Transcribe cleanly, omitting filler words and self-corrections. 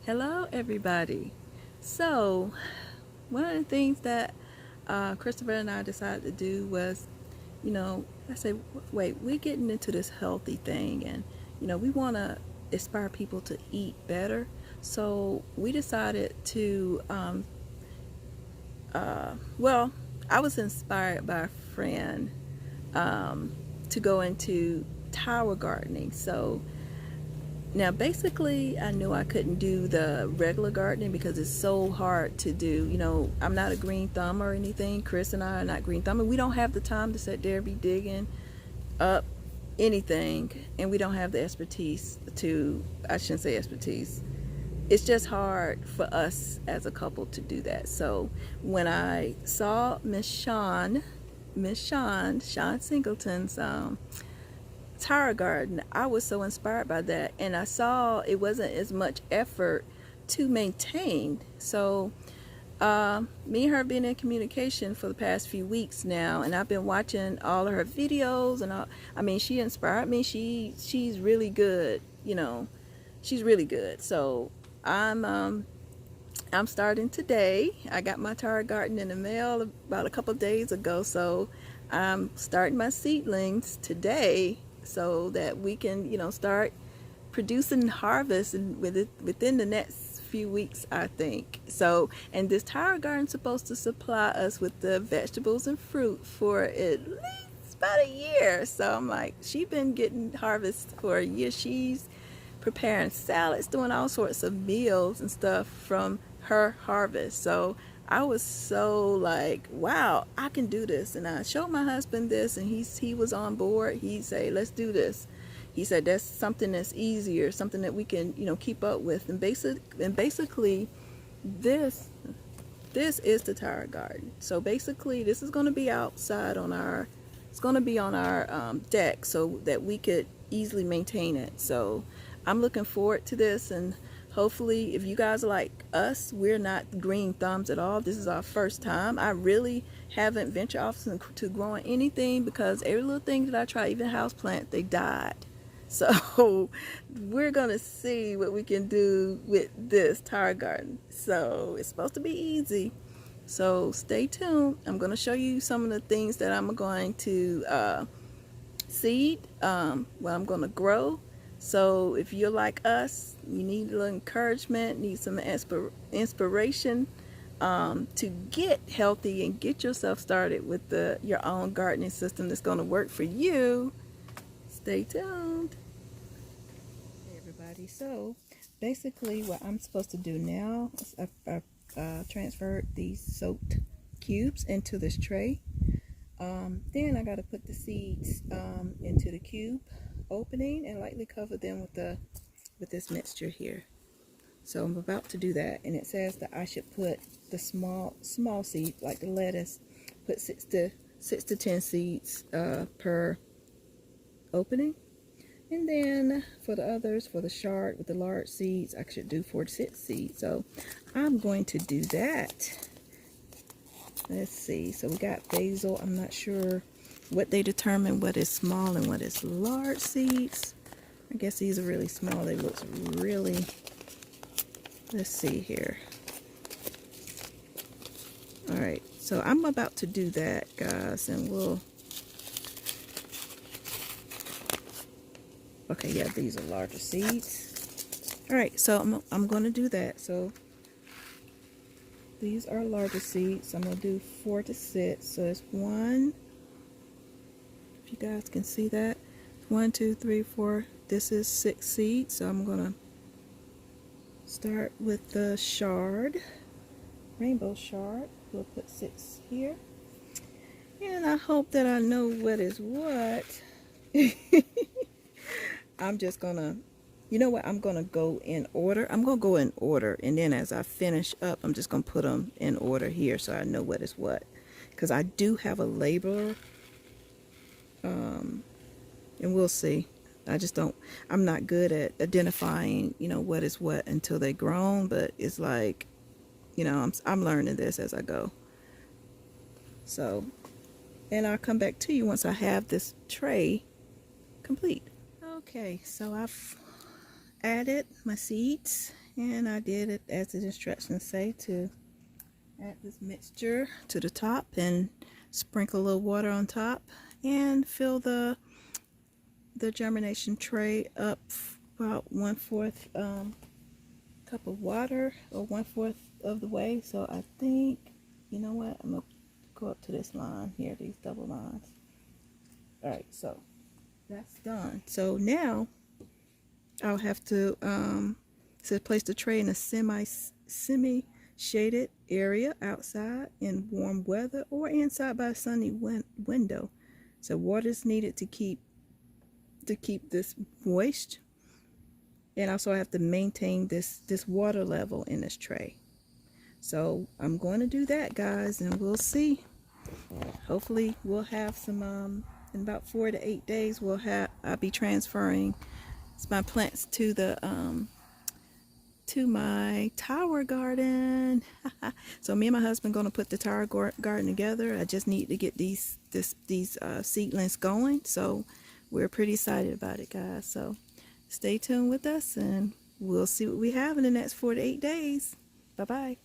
Hello, everybody. So, one of the things that Christopher and I decided to do was, I said, wait, we're getting into this healthy thing, and we want to inspire people to eat better. So we decided to, well, I was inspired by a friend um, to go into tower gardening. So now, basically, I knew I couldn't do the regular gardening because it's so hard to do. I'm not a green thumb or anything. Chris and I are not green thumb, and we don't have the time to sit there and be digging up anything, and we don't have the expertise to, I shouldn't say expertise. It's just hard for us as a couple to do that. So when I saw Sean Singleton's Tower Garden, I was so inspired by that, and I saw it wasn't as much effort to maintain. So me and her been in communication for the past few weeks now, and I've been watching all of her videos, and I mean, she inspired me. She's really good. She's really good. So I'm starting today. I got my Tower Garden in the mail about a couple of days ago, so I'm starting my seedlings today so that we can, start producing harvest and within the next few weeks, I think. So, and this Tower Garden is supposed to supply us with the vegetables and fruit for at least about a year. So I'm like, she's been getting harvest for a year. She's preparing salads, doing all sorts of meals and stuff from her harvest. So I was so like, wow, I can do this. And I showed my husband this, and he was on board. He said, let's do this. He said that's something that's easier, something that we can, keep up with. And basically this is the Tower Garden. So basically this is going to be outside on our, it's going to be on our deck so that we could easily maintain it. So I'm looking forward to this, and hopefully if you guys are like us, we're not green thumbs at all. This is our first time. I really haven't ventured off to growing anything because every little thing that I try, even houseplant, they died. So we're gonna see what we can do with this Tower Garden. So it's supposed to be easy. So stay tuned. I'm gonna show you some of the things that I'm going to seed, what I'm gonna grow. So if you're like us, you need a little encouragement, need some inspiration to get healthy and get yourself started with your own gardening system that's going to work for you. Stay tuned. Hey everybody, so basically what I'm supposed to do now is I've transferred these soaked cubes into this tray. Then I got to put the seeds into the cube opening and lightly cover them with this mixture here. So I'm about to do that, and it says that I should put the small seeds like the lettuce, put 6 to 10 seeds per opening, and then for the others, for the chard with the large seeds, I should do 4 to 6 seeds. So I'm going to do that. Let's see. So we got basil. I'm not sure what they determine what is small and what is large seeds. I guess these are really small. They look really, let's see here. All right, so I'm about to do that, guys, and okay, yeah, these are larger seeds. All right, so I'm going to do that. So these are larger seeds. I'm going to do 4 to 6. So it's 1. If you guys can see that, 1, 2, 3, 4. This is 6 seeds. So I'm gonna start with the chard, rainbow chard. We'll put 6 here, and I hope that I know what is what. I'm just gonna, you know what? I'm gonna go in order. I'm gonna go in order, and then as I finish up, I'm just gonna put them in order here so I know what is what. Because I do have a labeler. And we'll see. I just don't, I'm not good at identifying, what is what until they're grown, but it's like, I'm learning this as I go. So, and I'll come back to you once I have this tray complete. Okay, so I've added my seeds and I did it as the instructions say, to add this mixture to the top and sprinkle a little water on top and fill the germination tray up about 1/4 cup of water, or 1/4 of the way. So I think, you know what, I'm gonna go up to this line here, these double lines. All right, so that's done. So now I'll have to place the tray in a semi shaded area outside in warm weather or inside by a sunny window. So water is needed to keep this moist, and also I have to maintain this water level in this tray. So I'm going to do that, guys, and we'll see. Hopefully we'll have some in about 4 to 8 days I'll be transferring my plants to the to my tower garden. So me and my husband going to put the tower garden together. I just need to get these seedlings going, so we're pretty excited about it, guys. So stay tuned with us and we'll see what we have in the next 4 to 8 days. Bye bye.